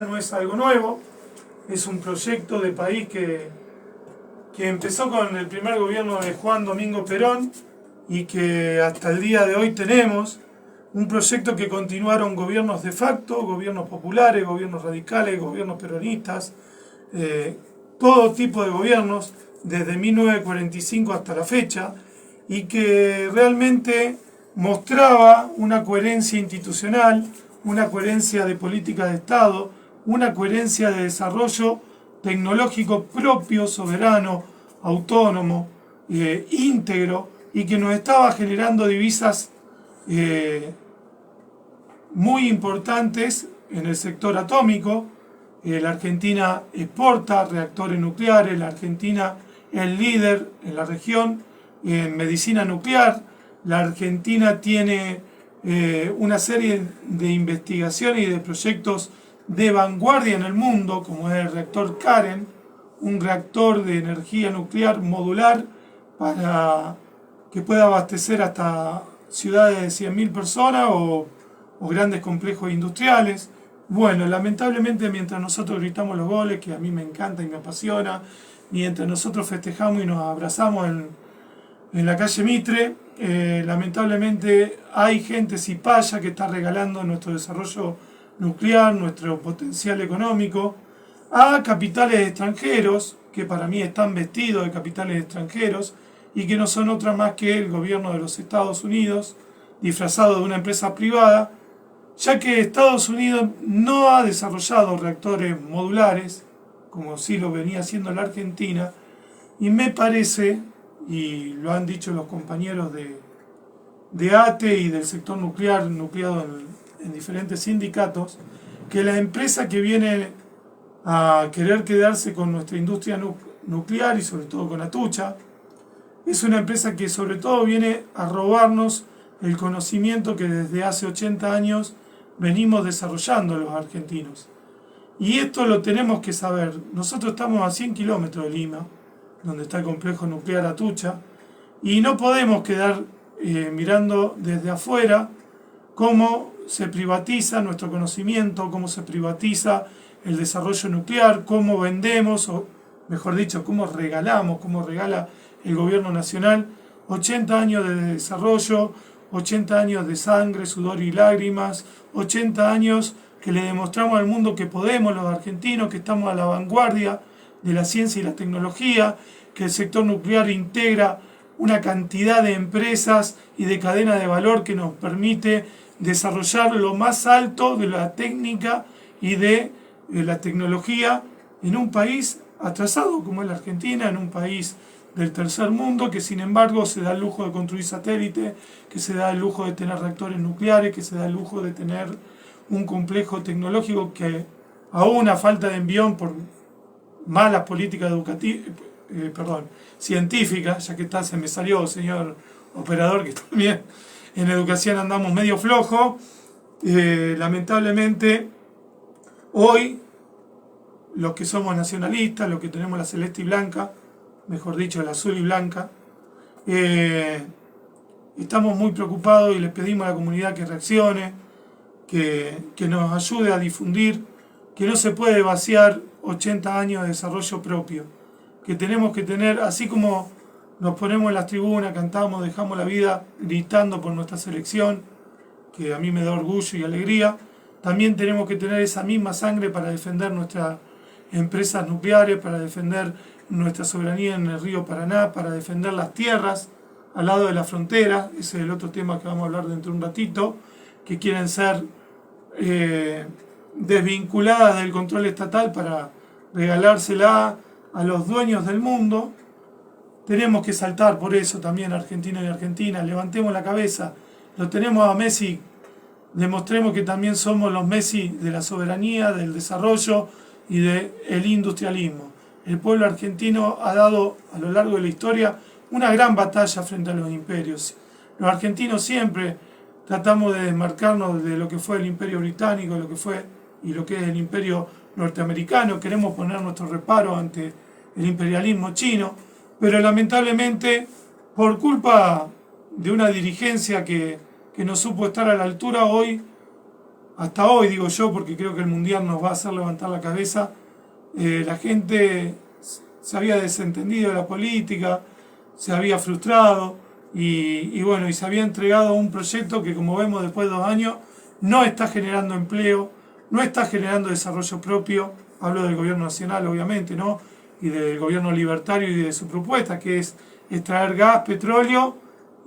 No es algo nuevo, es un proyecto de país que empezó con el primer gobierno de Juan Domingo Perón y que hasta el día de hoy tenemos un proyecto que continuaron gobiernos de facto, gobiernos populares, gobiernos radicales, gobiernos peronistas, todo tipo de gobiernos desde 1945 hasta la fecha, y que realmente mostraba una coherencia institucional, una coherencia de política de Estado, una coherencia de desarrollo tecnológico propio, soberano, autónomo, íntegro, y que nos estaba generando divisas muy importantes en el sector atómico. La Argentina exporta reactores nucleares, la Argentina es el líder en la región en medicina nuclear, la Argentina tiene una serie de investigaciones y de proyectos de vanguardia en el mundo, como es el reactor Karen, un reactor de energía nuclear modular para que pueda abastecer hasta ciudades de 100.000 personas o grandes complejos industriales. Bueno, lamentablemente mientras nosotros gritamos los goles, que a mí me encanta y me apasiona, mientras nosotros festejamos y nos abrazamos en la calle Mitre, lamentablemente hay gente cipaya que está regalando nuestro desarrollo nuclear, nuestro potencial económico, a capitales extranjeros, que para mí están vestidos de capitales extranjeros, y que no son otra más que el gobierno de los Estados Unidos, disfrazado de una empresa privada, ya que Estados Unidos no ha desarrollado reactores modulares, como sí lo venía haciendo la Argentina, y me parece, y lo han dicho los compañeros de ATE y del sector nuclear, nucleado en diferentes sindicatos, que la empresa que viene a querer quedarse con nuestra industria nuclear y sobre todo con Atucha, es una empresa que sobre todo viene a robarnos el conocimiento que desde hace 80 años venimos desarrollando los argentinos. Y esto lo tenemos que saber. Nosotros estamos a 100 kilómetros de Lima, donde está el complejo nuclear Atucha, y no podemos quedar mirando desde afuera cómo se privatiza nuestro conocimiento, cómo se privatiza el desarrollo nuclear, cómo vendemos, o mejor dicho, cómo regalamos, cómo regala el gobierno nacional 80 años de desarrollo, 80 años de sangre, sudor y lágrimas, 80 años que le demostramos al mundo que podemos los argentinos, que estamos a la vanguardia de la ciencia y la tecnología, que el sector nuclear integra una cantidad de empresas y de cadena de valor que nos permite desarrollar lo más alto de la técnica y de la tecnología en un país atrasado como es la Argentina, en un país del tercer mundo, que sin embargo se da el lujo de construir satélites, que se da el lujo de tener reactores nucleares, que se da el lujo de tener un complejo tecnológico que aún a falta de envión por malas políticas científicas, ya que se me salió, señor operador, que también en educación andamos medio flojo, lamentablemente hoy los que somos nacionalistas, los que tenemos la celeste y blanca, mejor dicho, la azul y blanca, estamos muy preocupados y les pedimos a la comunidad que reaccione, que nos ayude a difundir, que no se puede vaciar 80 años de desarrollo propio, que tenemos que tener, así como nos ponemos en las tribunas, cantamos, dejamos la vida gritando por nuestra selección, que a mí me da orgullo y alegría, también tenemos que tener esa misma sangre para defender nuestras empresas nucleares, para defender nuestra soberanía en el río Paraná, para defender las tierras al lado de la frontera. Ese es el otro tema que vamos a hablar dentro de un ratito, que quieren ser desvinculadas del control estatal para regalársela a los dueños del mundo. Tenemos que saltar por eso también, Argentina y Argentina, levantemos la cabeza, lo tenemos a Messi, demostremos que también somos los Messi de la soberanía, del desarrollo y del industrialismo. El pueblo argentino ha dado a lo largo de la historia una gran batalla frente a los imperios. Los argentinos siempre tratamos de desmarcarnos de lo que fue el imperio británico, lo que fue y lo que es el imperio norteamericano. Queremos poner nuestro reparo ante el imperialismo chino, pero lamentablemente por culpa de una dirigencia que no supo estar a la altura, hoy hasta hoy digo yo, porque creo que el Mundial nos va a hacer levantar la cabeza, la gente se había desentendido de la política, se había frustrado y bueno, y se había entregado a un proyecto que, como vemos después de 2 años, no está generando empleo, no está generando desarrollo propio. Hablo del gobierno nacional, obviamente, ¿no? Y del gobierno libertario y de su propuesta, que es extraer gas, petróleo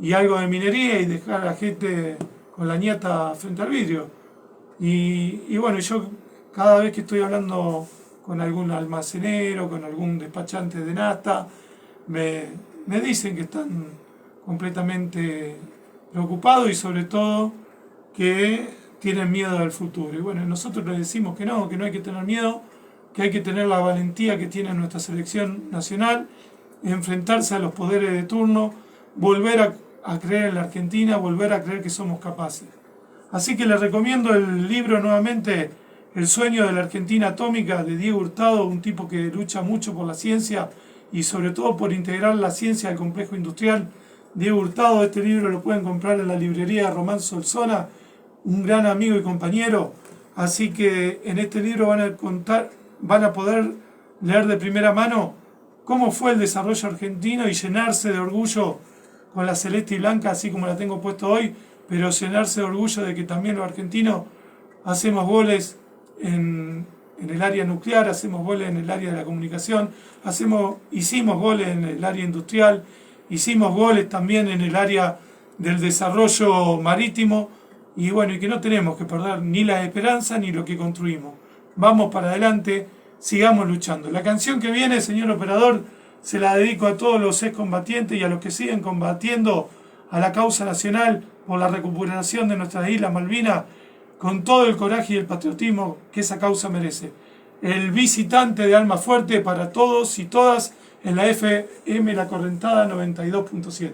y algo de minería y dejar a la gente con la nieta frente al vidrio. Y bueno, yo cada vez que estoy hablando con algún almacenero, con algún despachante de nafta, me dicen que están completamente preocupados y sobre todo que tienen miedo del futuro. Y bueno, nosotros les decimos que no hay que tener miedo, que hay que tener la valentía que tiene nuestra selección nacional, enfrentarse a los poderes de turno, volver a creer en la Argentina, volver a creer que somos capaces. Así que les recomiendo el libro nuevamente, El sueño de la Argentina atómica, de Diego Hurtado, un tipo que lucha mucho por la ciencia y sobre todo por integrar la ciencia al complejo industrial. Diego Hurtado, este libro lo pueden comprar en la librería Román Solsona, un gran amigo y compañero. Así que en este libro van a poder leer de primera mano cómo fue el desarrollo argentino y llenarse de orgullo con la celeste y blanca, así como la tengo puesto hoy, pero llenarse de orgullo de que también los argentinos hacemos goles en el área nuclear, hacemos goles en el área de la comunicación, hicimos goles en el área industrial, hicimos goles también en el área del desarrollo marítimo, y bueno, y que no tenemos que perder ni la esperanza ni lo que construimos. Vamos para adelante, sigamos luchando. La canción que viene, señor operador, se la dedico a todos los excombatientes y a los que siguen combatiendo a la causa nacional por la recuperación de nuestras Islas Malvinas, con todo el coraje y el patriotismo que esa causa merece. El visitante de Alma Fuerte para todos y todas en la FM La Correntada 92.7.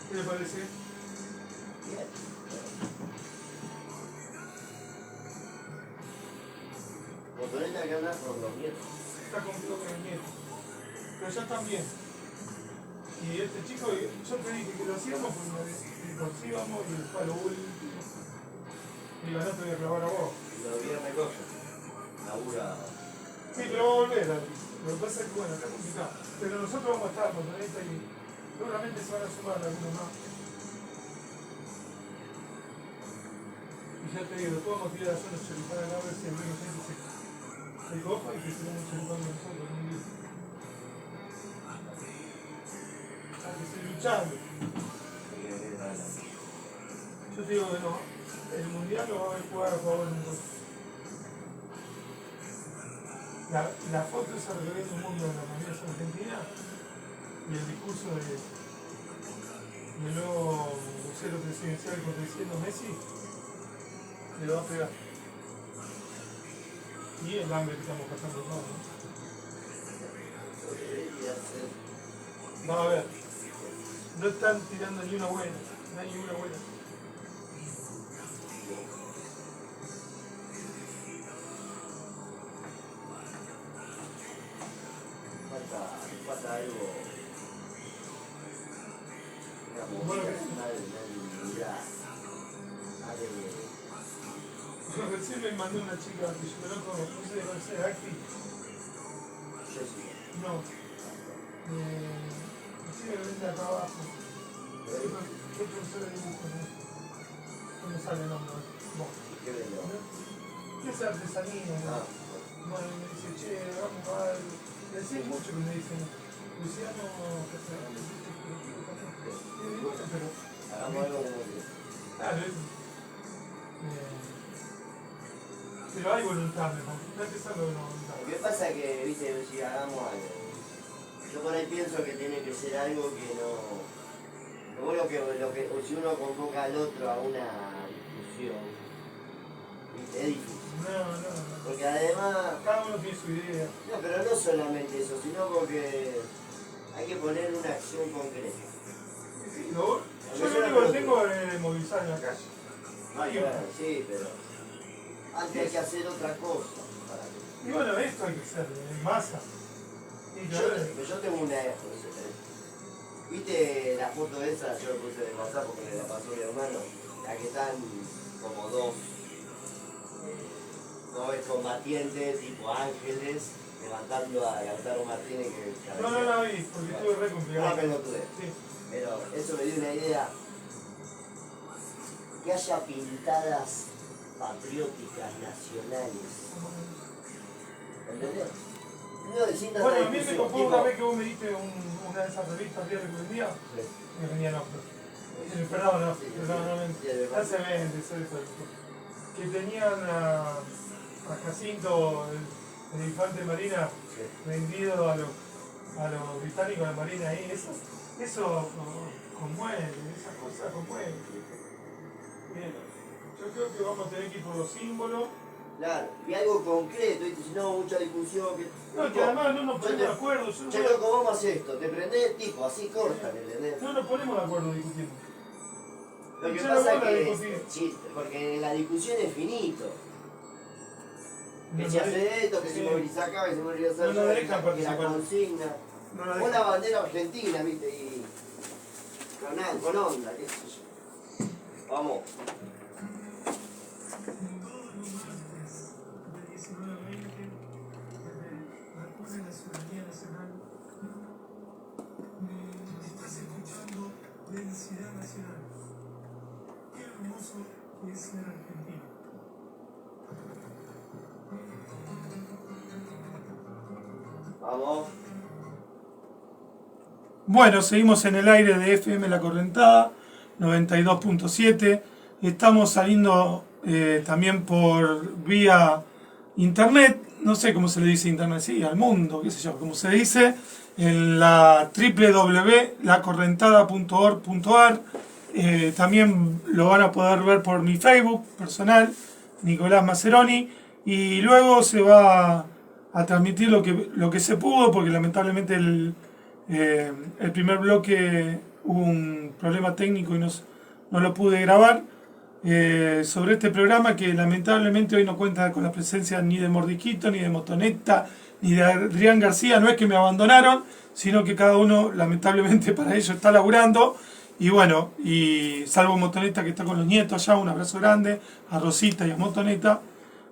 ¿Qué le parece? Motoreta que habla con los nietos. Está conmigo con el nieto. Pero ya están bien. Y este chico, yo te dije que lo hacíamos porque nos íbamos y después a lo último. Digo, no te voy a clavar a vos. Y los viernes cosas. Labura. Sí, pero va a volver. Lo que pasa es que, bueno, está complicado. Pero nosotros vamos a estar con esta y seguramente se van a sumar algunos más. Y ya te digo, después vamos a tirar a hacer los choripanes a ver si alguna gente se coja y que se den un choripán de nosotros. Hay que seguir luchando. Yo te digo que no, el mundial lo va a ver jugar a favor de nosotros. La foto esa recorriendo el mundo de la Malvinas Argentina y el discurso del nuevo vocero presidencial contradiciendo Messi le va a pegar. Y el hambre que estamos pasando todos, ¿no? Vamos a ver. No están tirando ni una buena. No hay ni una buena. Falta algo. Bueno, recién me mandó una chica que yo conozco, no sé de conocer, Acti. No. Sí, me vende acá abajo. ¿Qué profesora de dibujo? No me sale el nombre. ¿Qué vende? ¿Qué es artesanía? Bueno, me dice, che, vamos a ver. Le sé mucho que me dicen, Luciano, pero... Hagamos algo como que. Claro, eso. Pero hay voluntad, no es que sea lo de voluntad. Lo que pasa es que, viste, si hagamos algo. Yo por ahí pienso que tiene que ser algo que no. Lo que si uno convoca al otro a una discusión, ¿viste? Es difícil. No. Porque además. Cada uno tiene su idea. No, pero no solamente eso, sino porque hay que poner una acción concreta. Sí, yo lo único que tengo es movilizar en la calle. Bueno, sí, pero antes hay que hacer otra cosa. Y bueno, esto hay que hacer en masa. Yo tengo una... ¿Viste la foto esa? Yo la puse de WhatsApp porque me la pasó mi hermano. La que están como dos combatientes tipo ángeles levantando a Lautaro Martínez que... No la vi, porque estuve re complicado. No, pero no tuve. Sí. Pero eso me dio una idea. Que haya pintadas patrióticas nacionales. ¿Entendés? No, distintas Bueno, a mí me discusión, copó tipo- una vez que vos me diste una de esas revistas diario que vendía, Sí. me venía no, perdón, no, Sí, perdóname, sí, de ya se vende, eso, que tenían a Jacinto, el infante Marina, Sí. vendido a los británicos de la Marina ahí, eso conmueve, esas cosas conmueven. Bien, yo creo que vamos a tener que ir por los símbolos. Claro, y algo concreto, ¿viste? Si no, mucha discusión. No, que además no nos ponemos de acuerdo. Che, loco, vamos a hacer esto, ¿te prendés? Tipo, así corta, ¿me entendés? No nos ponemos de acuerdo discutiendo. Lo que Yo pasa no voy a es discutir. que, sí, porque la discusión es finito. Que No se nos hace esto, que sí. se moviliza acá, que se moviliza allá, No nos dejan que la participar. consigna. No la Con dejan. la bandera argentina, ¿viste? Y con onda, qué sé yo. Vamos. Densidad nacional. Qué hermoso es ser argentino. Vamos. Bueno, seguimos en el aire de FM La Correntada, 92.7. Estamos saliendo también por vía internet, no sé cómo se le dice internet, sí, al mundo, qué sé yo, como se dice, en la www.lacorrentada.org.ar. También lo van a poder ver por mi Facebook personal, Nicolás Maceroni, y luego se va a transmitir lo que se pudo, porque lamentablemente el primer bloque hubo un problema técnico y no lo pude grabar, sobre este programa que lamentablemente hoy no cuenta con la presencia ni de Mordisquito, ni de Motoneta, ni de Adrián García. No es que me abandonaron, sino que cada uno lamentablemente para ello está laburando. Y bueno, y salvo Motoneta que está con los nietos allá, un abrazo grande a Rosita y a Motoneta.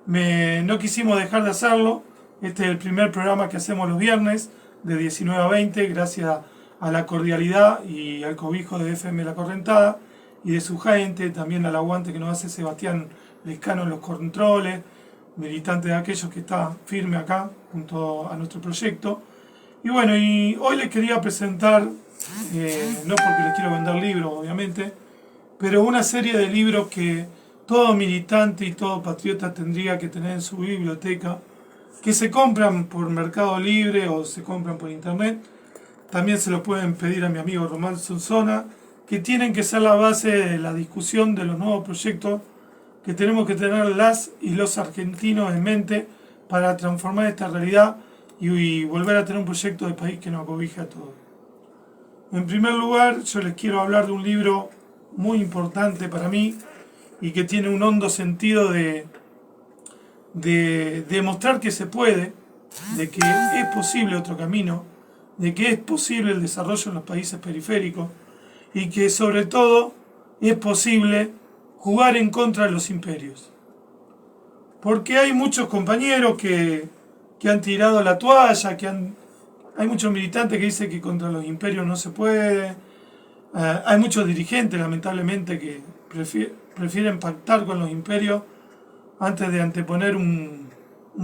No quisimos dejar de hacerlo. Este es el primer programa que hacemos los viernes de 19 a 20, gracias a la cordialidad y al cobijo de FM La Correntada y de su gente, también al aguante que nos hace Sebastián Lescano en los controles, militante de aquellos que está firme acá junto a nuestro proyecto. Y bueno, y hoy les quería presentar, no porque les quiero vender libros obviamente, pero una serie de libros que todo militante y todo patriota tendría que tener en su biblioteca, que se compran por Mercado Libre o se compran por internet. También se lo pueden pedir a mi amigo Román Solsona, que tienen que ser la base de la discusión de los nuevos proyectos que tenemos que tener las y los argentinos en mente para transformar esta realidad y volver a tener un proyecto de país que nos acobije a todos. En primer lugar, yo les quiero hablar de un libro muy importante para mí y que tiene un hondo sentido de demostrar que se puede, de que es posible otro camino, de que es posible el desarrollo en los países periféricos y que sobre todo es posible jugar en contra de los imperios. Porque hay muchos compañeros que han tirado la toalla, hay muchos militantes que dicen que contra los imperios no se puede, hay muchos dirigentes lamentablemente que prefieren pactar con los imperios antes de anteponer un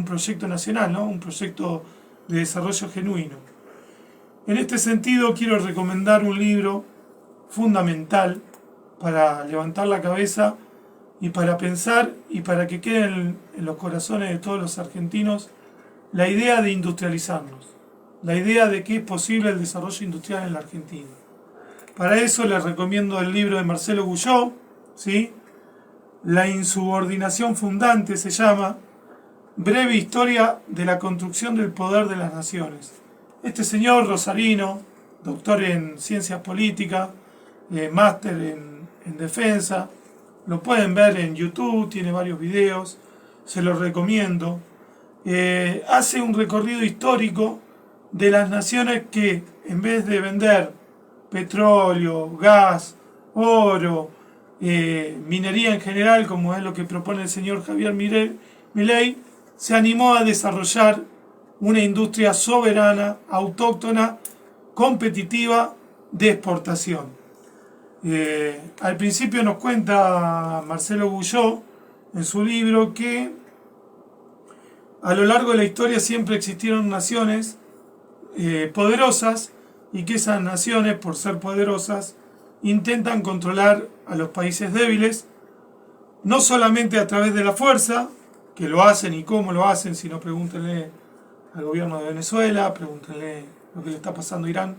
proyecto nacional, ¿no? Un proyecto de desarrollo genuino. En este sentido quiero recomendar un libro fundamental para levantar la cabeza y para pensar y para que quede en los corazones de todos los argentinos la idea de industrializarnos, la idea de que es posible el desarrollo industrial en la Argentina. Para eso les recomiendo el libro de Marcelo Guyot, ¿sí? La insubordinación fundante se llama, breve historia de la construcción del poder de las naciones. Este señor rosarino, doctor en ciencias políticas, máster en defensa, lo pueden ver en YouTube, tiene varios videos, se los recomiendo. Hace un recorrido histórico de las naciones que en vez de vender petróleo, gas, oro, minería en general, como es lo que propone el señor Javier Milei, se animó a desarrollar una industria soberana, autóctona, competitiva, de exportación. Al principio nos cuenta Marcelo Guyot en su libro que a lo largo de la historia siempre existieron naciones poderosas y que esas naciones, por ser poderosas, intentan controlar a los países débiles, no solamente a través de la fuerza, que lo hacen y cómo lo hacen, sino pregúntenle al gobierno de Venezuela, pregúntenle lo que le está pasando a Irán,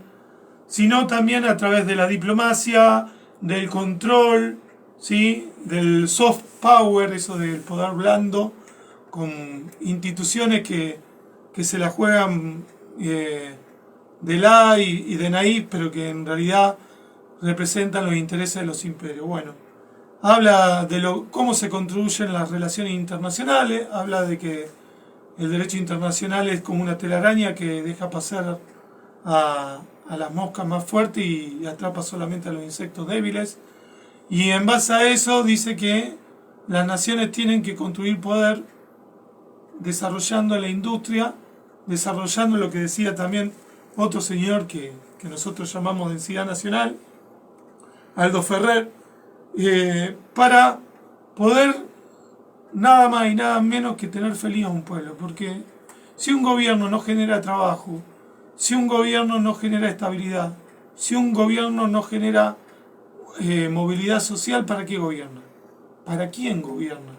sino también a través de la diplomacia, del control, ¿sí? Del soft power, eso del poder blando, con instituciones que se la juegan de la y de naif, pero que en realidad representan los intereses de los imperios. Bueno, habla de cómo se construyen las relaciones internacionales, habla de que el derecho internacional es como una telaraña que deja pasar a las moscas más fuertes y atrapa solamente a los insectos débiles. Y en base a eso dice que las naciones tienen que construir poder desarrollando la industria, desarrollando lo que decía también otro señor que nosotros llamamos densidad nacional, Aldo Ferrer, para poder nada más y nada menos que tener feliz a un pueblo. Porque si un gobierno no genera trabajo, si un gobierno no genera estabilidad, si un gobierno no genera movilidad social, ¿para qué gobierna? ¿Para quién gobierna?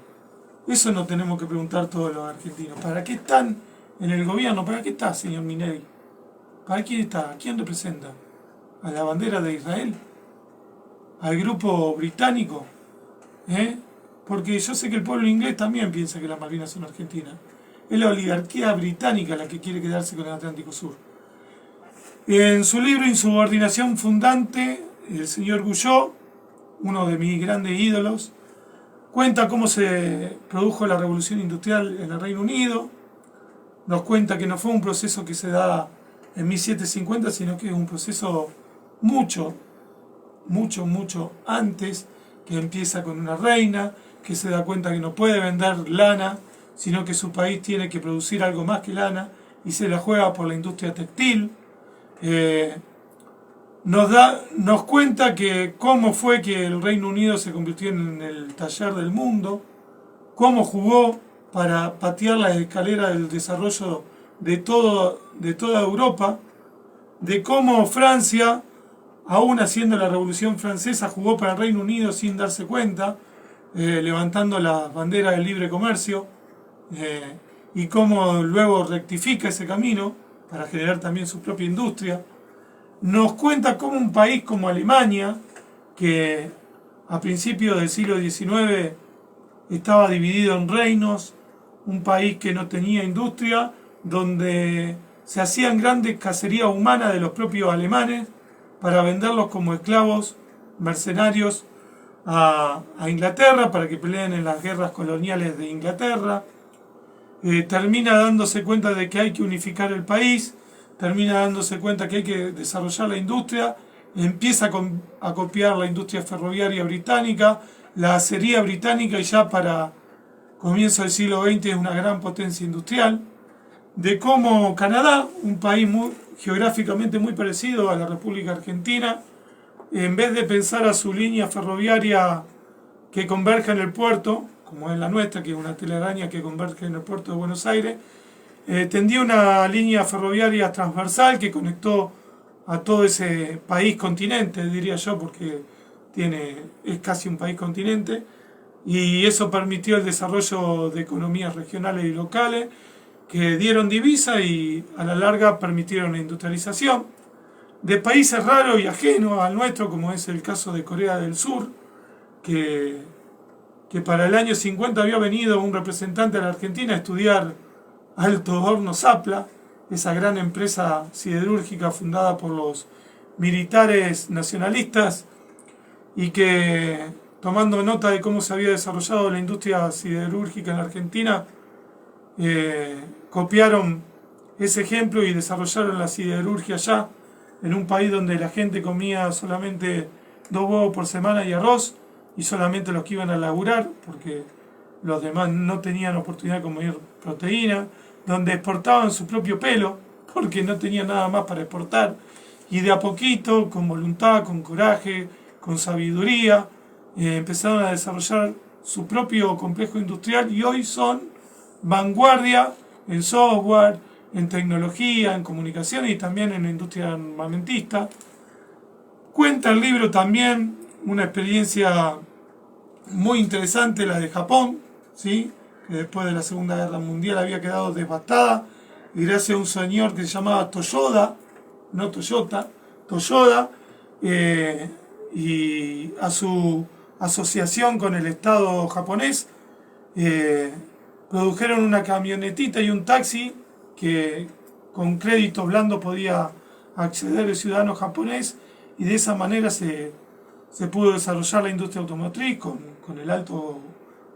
Eso nos tenemos que preguntar todos los argentinos. ¿Para qué están en el gobierno? ¿Para qué está, señor Milei? ¿Para quién está? ¿A quién representa? ¿A la bandera de Israel? ¿Al grupo británico? Porque yo sé que el pueblo inglés también piensa que las Malvinas son argentinas. Es la oligarquía británica la que quiere quedarse con el Atlántico Sur. En su libro Insubordinación Fundante, el señor Guyot, uno de mis grandes ídolos, cuenta cómo se produjo la revolución industrial en el Reino Unido. Nos cuenta que no fue un proceso que se da en 1750, sino que es un proceso mucho antes, que empieza con una reina, que se da cuenta que no puede vender lana, sino que su país tiene que producir algo más que lana, y se la juega por la industria textil. Nos cuenta que cómo fue que el Reino Unido se convirtió en el taller del mundo, cómo jugó para patear la escalera del desarrollo de toda Europa, de cómo Francia, aún haciendo la Revolución Francesa, jugó para el Reino Unido sin darse cuenta, levantando la bandera del libre comercio, y cómo luego rectifica ese camino para generar también su propia industria. Nos cuenta cómo un país como Alemania, que a principios del siglo XIX estaba dividido en reinos, un país que no tenía industria, donde se hacían grandes cacerías humanas de los propios alemanes para venderlos como esclavos mercenarios a Inglaterra, para que peleen en las guerras coloniales de Inglaterra. Termina dándose cuenta de que hay que unificar el país, termina dándose cuenta que hay que desarrollar la industria, empieza a copiar la industria ferroviaria británica, la acería británica, y ya para comienzo del siglo XX es una gran potencia industrial. De cómo Canadá, un país geográficamente muy parecido a la República Argentina, en vez de pensar a su línea ferroviaria que converja en el puerto, como es la nuestra, que es una telaraña que converge en el puerto de Buenos Aires, tendió una línea ferroviaria transversal que conectó a todo ese país continente, diría yo, porque es casi un país continente, y eso permitió el desarrollo de economías regionales y locales que dieron divisa y a la larga permitieron la industrialización de países raros y ajenos al nuestro, como es el caso de Corea del Sur, que para el año 50 había venido un representante de la Argentina a estudiar Alto Horno Zapla, esa gran empresa siderúrgica fundada por los militares nacionalistas y que tomando nota de cómo se había desarrollado la industria siderúrgica en la Argentina, copiaron ese ejemplo y desarrollaron la siderurgia allá, en un país donde la gente comía solamente 2 huevos por semana y arroz, y solamente los que iban a laburar, porque los demás no tenían oportunidad de comer proteína, donde exportaban su propio pelo, porque no tenían nada más para exportar, y de a poquito, con voluntad, con coraje, con sabiduría, empezaron a desarrollar su propio complejo industrial y hoy son vanguardia en software, en tecnología, en comunicación y también en la industria armamentista. Cuenta el libro también una experiencia muy interesante, la de Japón, ¿sí? Que después de la Segunda Guerra Mundial había quedado devastada, y gracias a un señor que se llamaba Toyoda, no Toyota, Toyoda, y a su asociación con el Estado japonés, produjeron una camionetita y un taxi que con crédito blando podía acceder el ciudadano japonés, y de esa manera se pudo desarrollar la industria automotriz con el alto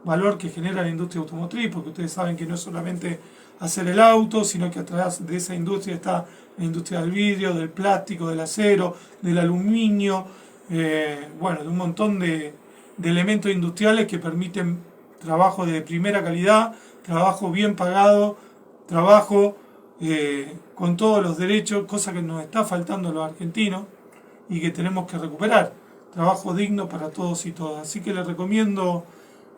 valor que genera la industria automotriz, porque ustedes saben que no es solamente hacer el auto, sino que a través de esa industria está la industria del vidrio, del plástico, del acero, del aluminio, bueno, de un montón de elementos industriales que permiten trabajo de primera calidad, trabajo bien pagado, trabajo con todos los derechos, cosa que nos está faltando a los argentinos y que tenemos que recuperar. Trabajo digno para todos y todas. Así que les recomiendo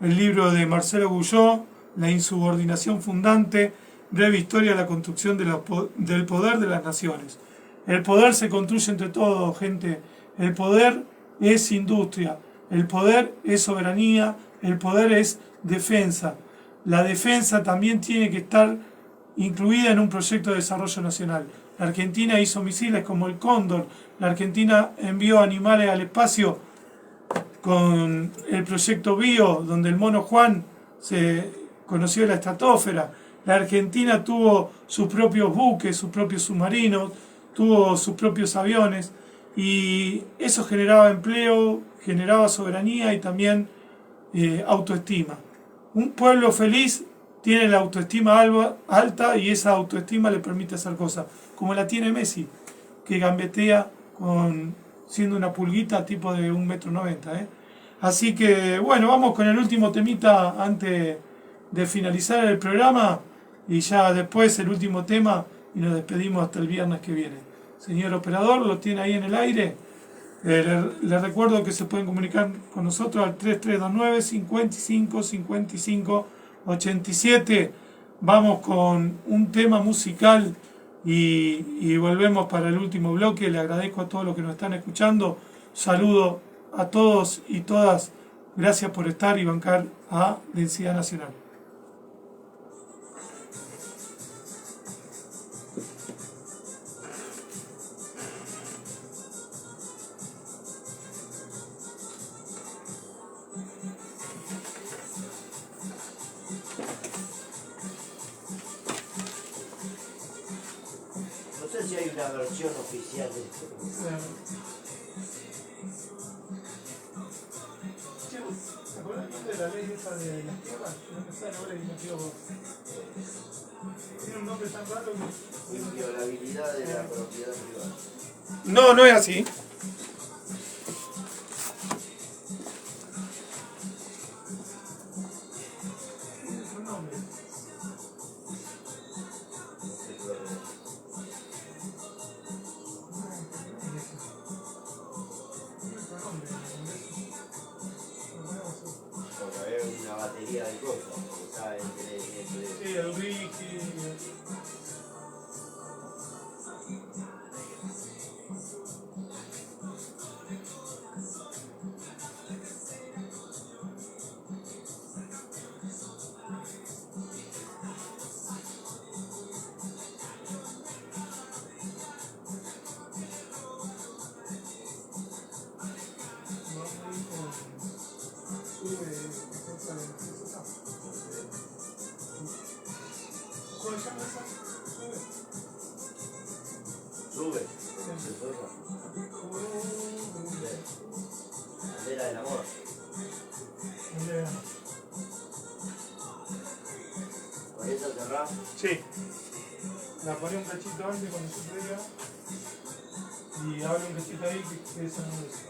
el libro de Marcelo Guyot, La insubordinación fundante, breve historia de la construcción del poder de las naciones. El poder se construye entre todos, gente. El poder es industria, el poder es soberanía, el poder es defensa. La defensa también tiene que estar incluida en un proyecto de desarrollo nacional. La Argentina hizo misiles como el Cóndor, la Argentina envió animales al espacio con el proyecto BIO, donde el mono Juan se conoció la estratosfera. La Argentina tuvo sus propios buques, sus propios submarinos, tuvo sus propios aviones, y eso generaba empleo, generaba soberanía y también autoestima. Un pueblo feliz tiene la autoestima alta y esa autoestima le permite hacer cosas, como la tiene Messi, que gambetea siendo una pulguita tipo de 1,90 m. Así que bueno, vamos con el último temita antes de finalizar el programa, y ya después el último tema y nos despedimos hasta el viernes que viene. Señor operador, ¿lo tiene ahí en el aire? Les recuerdo que se pueden comunicar con nosotros al 3329 55 55 87. Vamos con un tema musical y volvemos para el último bloque. Le agradezco a todos los que nos están escuchando. Saludo a todos y todas. Gracias por estar y bancar a Densidad Nacional. No sé si hay una versión oficial de esto. ¿Se acuerdan de la ley esa de las tierras? No me sale ahora y no quiero. Tiene un nombre tan raro que. Inviolabilidad de la propiedad privada. No, no es así. Tiene su nombre. Porque hay una batería de cosas, está entre Sí, el wiki. Sube. Bandera del amor. cerrar. Sí. La ponía un cachito antes cuando se pega. Y habla un cachito ahí que eso no es.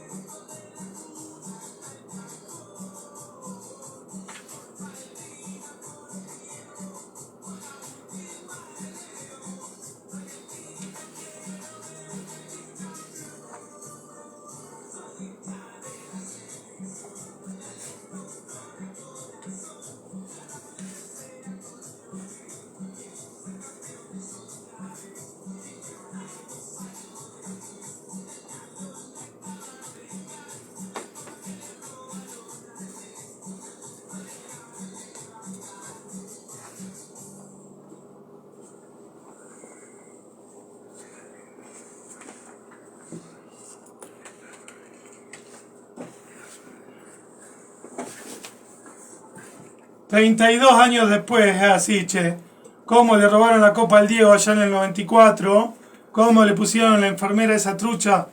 32 años después, es así, che. Cómo le robaron la copa al Diego allá en el 94. Cómo le pusieron la enfermera esa trucha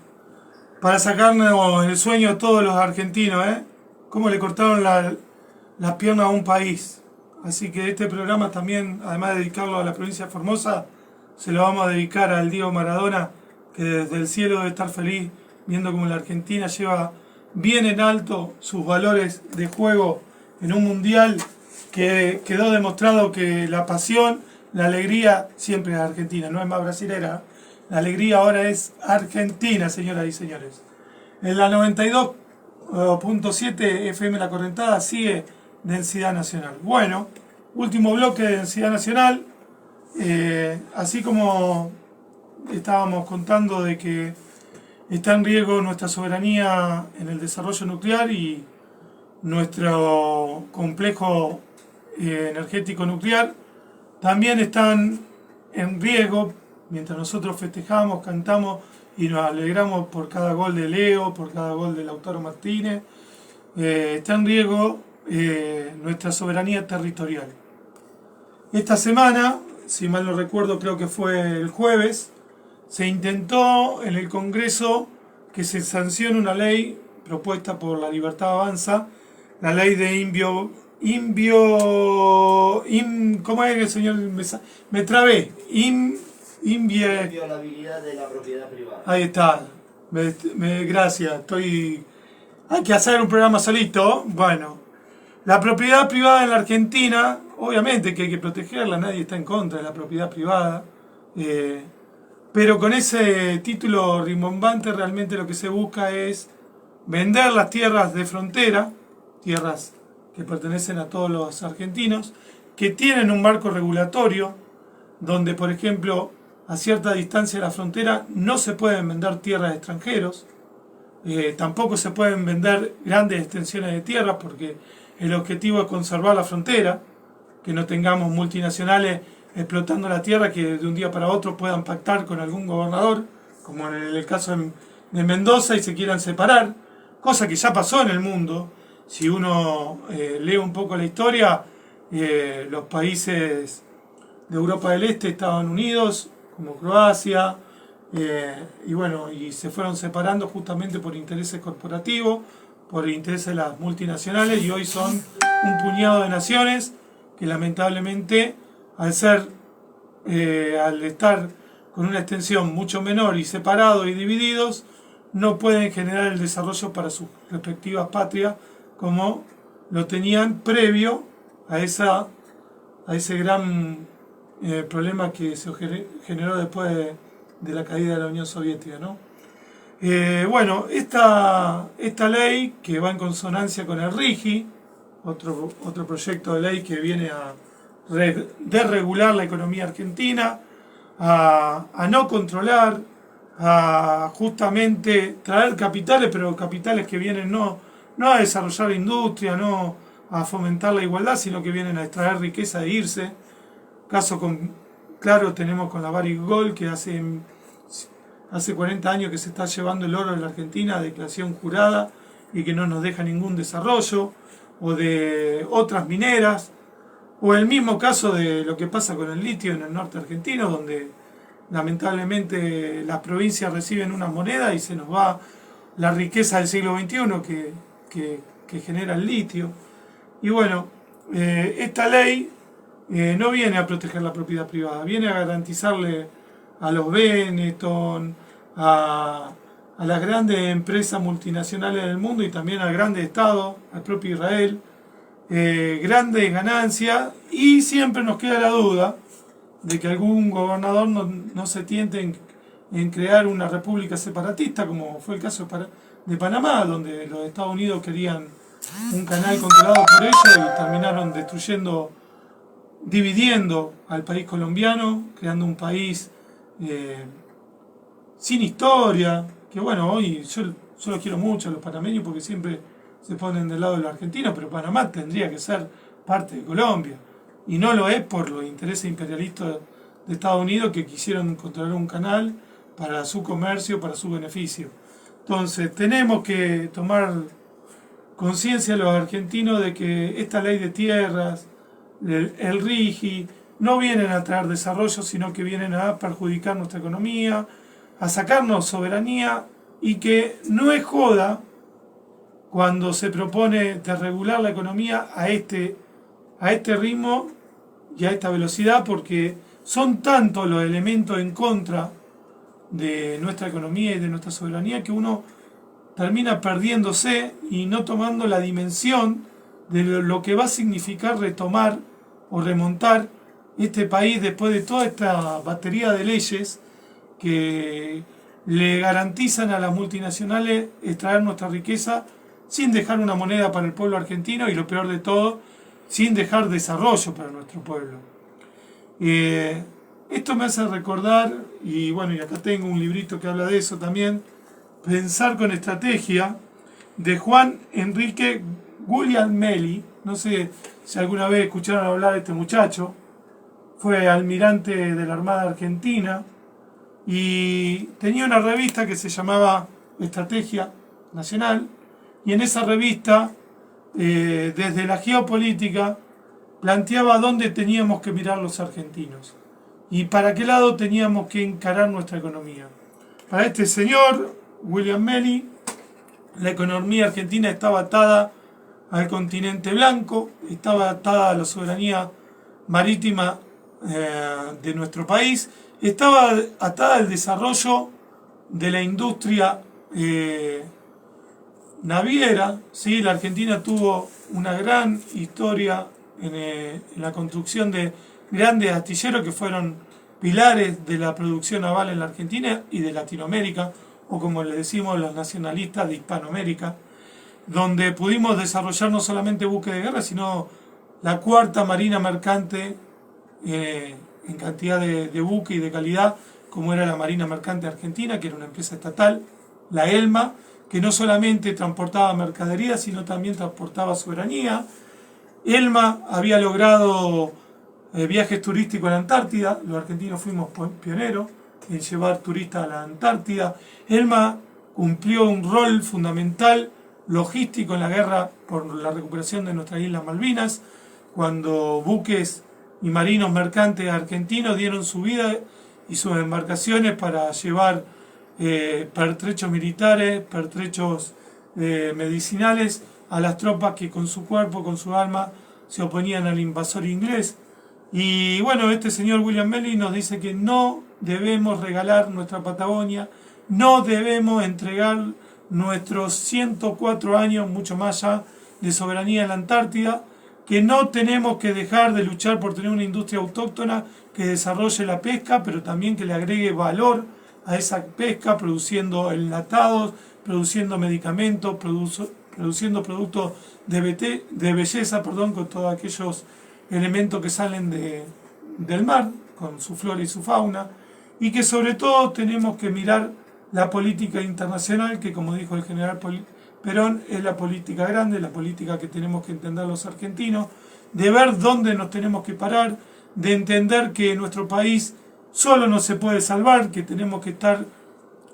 para sacarnos el sueño a todos los argentinos, ¿eh? Cómo le cortaron las piernas a un país. Así que este programa también, además de dedicarlo a la provincia de Formosa, se lo vamos a dedicar al Diego Maradona, que desde el cielo debe estar feliz viendo cómo la Argentina lleva bien en alto sus valores de juego en un mundial que quedó demostrado que la pasión, la alegría siempre es argentina, no es más brasilera. La alegría ahora es argentina, señoras y señores. En la 92.7 FM La Correntada sigue Densidad Nacional. Bueno, último bloque de Densidad Nacional. Así como estábamos contando de que está en riesgo nuestra soberanía en el desarrollo nuclear y nuestro complejo energético nuclear, también están en riesgo, mientras nosotros festejamos, cantamos y nos alegramos por cada gol de Leo, por cada gol de Lautaro Martínez, está en riesgo nuestra soberanía territorial. Esta semana, si mal no recuerdo, creo que fue el jueves, se intentó en el Congreso que se sancione una ley propuesta por La Libertad Avanza, la ley de ¿cómo es el señor? Me trabé. Inviolabilidad de la propiedad privada. Ahí está. Gracias. Hay que hacer un programa solito. Bueno, la propiedad privada en la Argentina, obviamente que hay que protegerla, nadie está en contra de la propiedad privada. Pero con ese título rimbombante realmente lo que se busca es vender las tierras de frontera, tierras que pertenecen a todos los argentinos, que tienen un marco regulatorio, donde por ejemplo a cierta distancia de la frontera no se pueden vender tierras de extranjeros, tampoco se pueden vender grandes extensiones de tierras porque el objetivo es conservar la frontera, que no tengamos multinacionales explotando la tierra que de un día para otro puedan pactar con algún gobernador, como en el caso de Mendoza, y se quieran separar, cosa que ya pasó en el mundo. Si uno lee un poco la historia, los países de Europa del Este estaban unidos, como Croacia, y bueno, y se fueron separando justamente por intereses corporativos, por intereses de las multinacionales, y hoy son un puñado de naciones que lamentablemente al estar con una extensión mucho menor y separados y divididos, no pueden generar el desarrollo para sus respectivas patrias como lo tenían previo a ese gran problema que se generó después de la caída de la Unión Soviética, ¿no? Bueno, esta ley que va en consonancia con el RIGI, otro proyecto de ley que viene a desregular la economía argentina, a no controlar, a justamente traer capitales, pero capitales que vienen no a desarrollar industria, no a fomentar la igualdad, sino que vienen a extraer riqueza e irse. Caso claro tenemos con la Barrick Gold, que hace 40 años que se está llevando el oro de la Argentina, declaración jurada, y que no nos deja ningún desarrollo, o de otras mineras, o el mismo caso de lo que pasa con el litio en el norte argentino, donde lamentablemente las provincias reciben una moneda y se nos va la riqueza del siglo XXI que genera el litio. Y bueno, esta ley no viene a proteger la propiedad privada, viene a garantizarle a los Benetton, a las grandes empresas multinacionales del mundo y también al grande Estado, al propio Israel, grandes ganancias, y siempre nos queda la duda de que algún gobernador no se tiente en crear una república separatista, como fue el caso de Panamá, donde los Estados Unidos querían un canal controlado por ellos y terminaron dividiendo al país colombiano, creando un país sin historia, que bueno, hoy yo los quiero mucho a los panameños porque siempre se ponen del lado de los argentinos, pero Panamá tendría que ser parte de Colombia, y no lo es por los intereses imperialistas de Estados Unidos, que quisieron controlar un canal para su comercio, para su beneficio. Entonces tenemos que tomar conciencia los argentinos de que esta ley de tierras, el RIGI, no vienen a traer desarrollo, sino que vienen a perjudicar nuestra economía, a sacarnos soberanía, y que no es joda cuando se propone desregular la economía a este ritmo y a esta velocidad, porque son tantos los elementos en contra de nuestra economía y de nuestra soberanía que uno termina perdiéndose y no tomando la dimensión de lo que va a significar retomar o remontar este país después de toda esta batería de leyes que le garantizan a las multinacionales extraer nuestra riqueza sin dejar una moneda para el pueblo argentino, y lo peor de todo, sin dejar desarrollo para nuestro pueblo. Esto me hace recordar, y bueno, y acá tengo un librito que habla de eso también, Pensar con Estrategia, de Juan Enrique Guglielmelli. No sé si alguna vez escucharon hablar de este muchacho. Fue almirante de la Armada Argentina y tenía una revista que se llamaba Estrategia Nacional, y en esa revista, desde la geopolítica, planteaba dónde teníamos que mirar los argentinos y para qué lado teníamos que encarar nuestra economía. Para este señor, Guglielmelli, la economía argentina estaba atada al continente blanco, estaba atada a la soberanía marítima de nuestro país, estaba atada al desarrollo de la industria naviera. ¿Sí? La Argentina tuvo una gran historia en la construcción de grandes astilleros que fueron pilares de la producción naval en la Argentina y de Latinoamérica, o como le decimos los nacionalistas, de Hispanoamérica, donde pudimos desarrollar no solamente buques de guerra, sino la cuarta marina mercante en cantidad de buques y de calidad, como era la Marina Mercante Argentina, que era una empresa estatal, la ELMA, que no solamente transportaba mercadería, sino también transportaba soberanía. ELMA había logrado viajes turísticos a la Antártida, los argentinos fuimos pioneros en llevar turistas a la Antártida. ELMA cumplió un rol fundamental logístico en la guerra por la recuperación de nuestras Islas Malvinas, cuando buques y marinos mercantes argentinos dieron su vida y sus embarcaciones para llevar pertrechos militares, pertrechos medicinales a las tropas que con su cuerpo, con su alma, se oponían al invasor inglés. Y bueno, este señor Guglielmelli nos dice que no debemos regalar nuestra Patagonia, no debemos entregar nuestros 104 años, mucho más allá, de soberanía en la Antártida, que no tenemos que dejar de luchar por tener una industria autóctona que desarrolle la pesca, pero también que le agregue valor a esa pesca, produciendo enlatados, produciendo medicamentos, produciendo productos de belleza, con todos aquellos elementos que salen del mar, con su flora y su fauna, y que sobre todo tenemos que mirar la política internacional, que como dijo el general Perón, es la política grande, la política que tenemos que entender los argentinos, de ver dónde nos tenemos que parar, de entender que nuestro país solo no se puede salvar, que tenemos que estar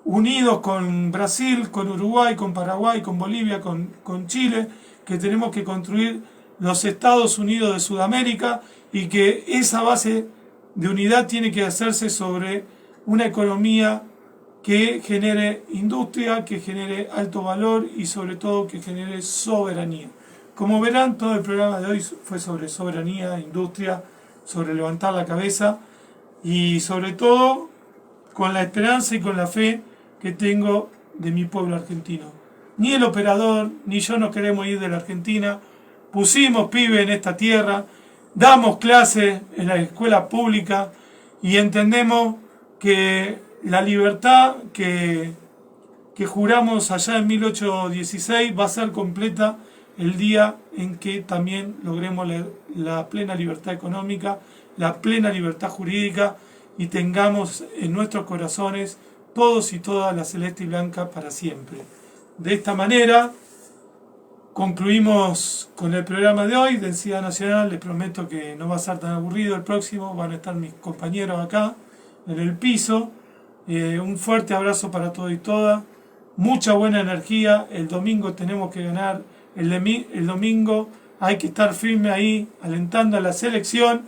unidos con Brasil, con Uruguay, con Paraguay, con Bolivia, con Chile, que tenemos que construir los Estados Unidos de Sudamérica, y que esa base de unidad tiene que hacerse sobre una economía que genere industria, que genere alto valor y sobre todo que genere soberanía. Como verán, todo el programa de hoy fue sobre soberanía, industria sobre levantar la cabeza y sobre todo con la esperanza y con la fe que tengo de mi pueblo argentino. Ni el operador ni yo nos queremos ir de la Argentina. Pusimos pibe en esta tierra, damos clases en la escuela pública y entendemos que la libertad que juramos allá en 1816 va a ser completa el día en que también logremos la plena libertad económica, la plena libertad jurídica y tengamos en nuestros corazones todos y todas la celeste y blanca para siempre. De esta manera concluimos con el programa de hoy, Densidad Nacional. Les prometo que no va a ser tan aburrido el próximo, van a estar mis compañeros acá en el piso. Un fuerte abrazo para todos y todas, mucha buena energía. El domingo tenemos que ganar, el domingo hay que estar firme ahí, alentando a la selección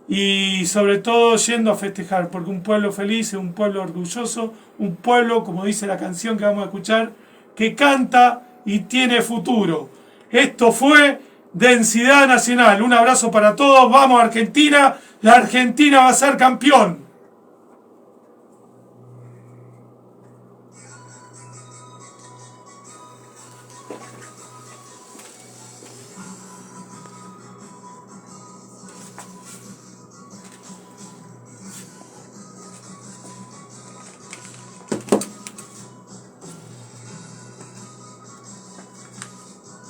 y sobre todo yendo a festejar, porque un pueblo feliz es un pueblo orgulloso, un pueblo, como dice la canción que vamos a escuchar, que canta y tiene futuro. Esto fue Densidad Nacional. Un abrazo para todos. Vamos a Argentina. La Argentina va a ser campeón.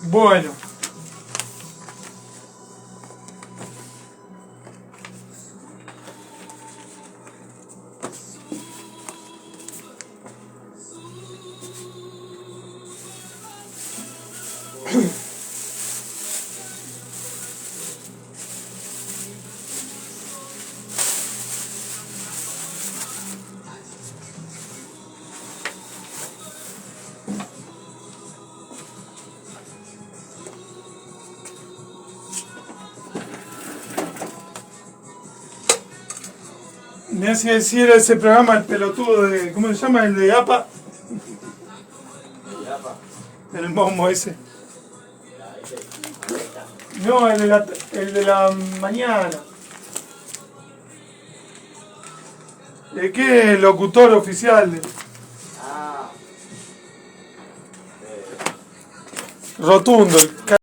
Bueno. Me hace decir ese programa el pelotudo de, ¿cómo se llama? El de APA. El momo ese. No, el de la mañana. ¿Qué locutor oficial? Rotundo.